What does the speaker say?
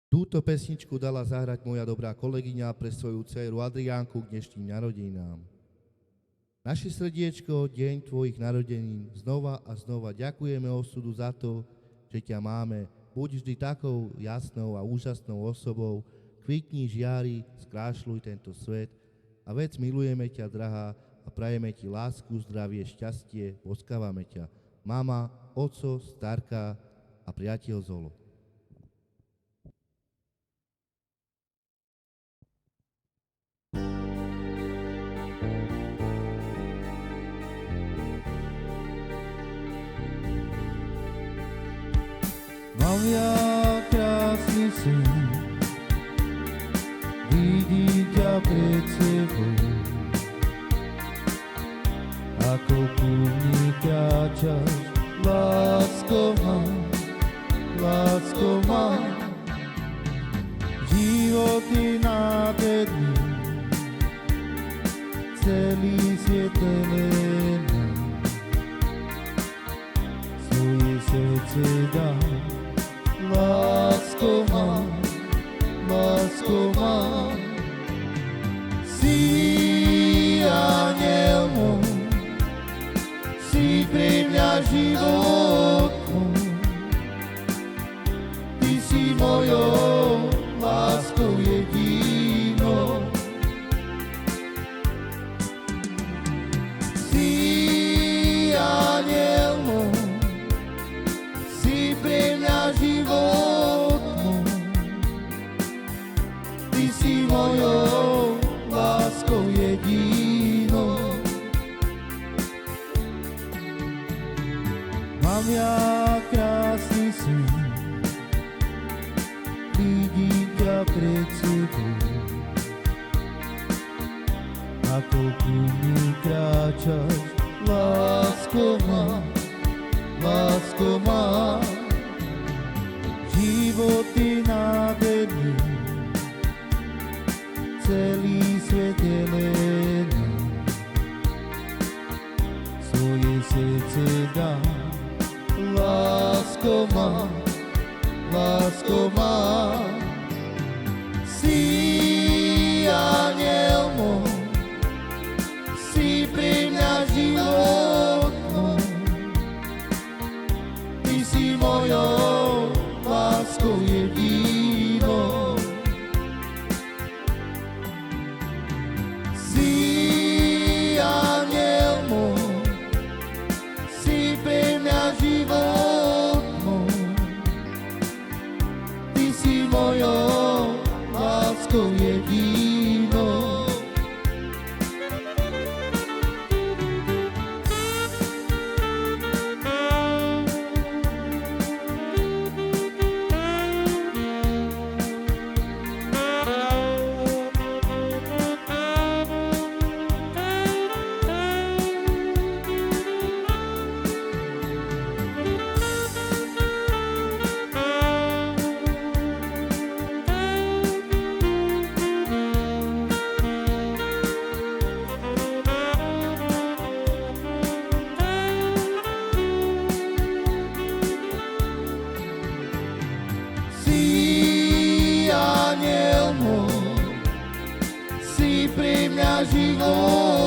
Túto pesničku dala zahrať moja dobrá kolegyňa pre svoju dceru Adriánku k dnešným narodeninám. Naše srdiečko, deň tvojich narodenín, znova a znova ďakujeme osudu za to, že ťa máme. Buď vždy takou jasnou a úžasnou osobou, kvitni, žiari, skrášľuj tento svet a vec milujeme ťa, drahá, a prajeme ti lásku, zdravie, šťastie, boskávame ťa. Mama, oco, starka a priateľ Zolo. Mám ja krásny sen, vidím ťa pred sebou, ako púvni kráčaš, lásko má, život je nádherný, celý svet zelený, svoje srdce dám. Lásko má, si aniel môj, si pre mňa život môj, ty si mojou láskou jedinou. Si aniel môj, si pre mňa život môj, ty si mojou láskou jedinou. Mám ja krásny sen, vidím ťa pred sebou, ako ku mne kráčaš, lásko má, život je nádherný, celý svet je zelený, svoje srdce dám. Lásko má, si aniel môj, si pre mňa život môj, ty si mojou láskou jedinou. Si aniel môj, si pre mňa život môj, ty si mojou láskou jedinou. Si aniel môj, si pre mňa život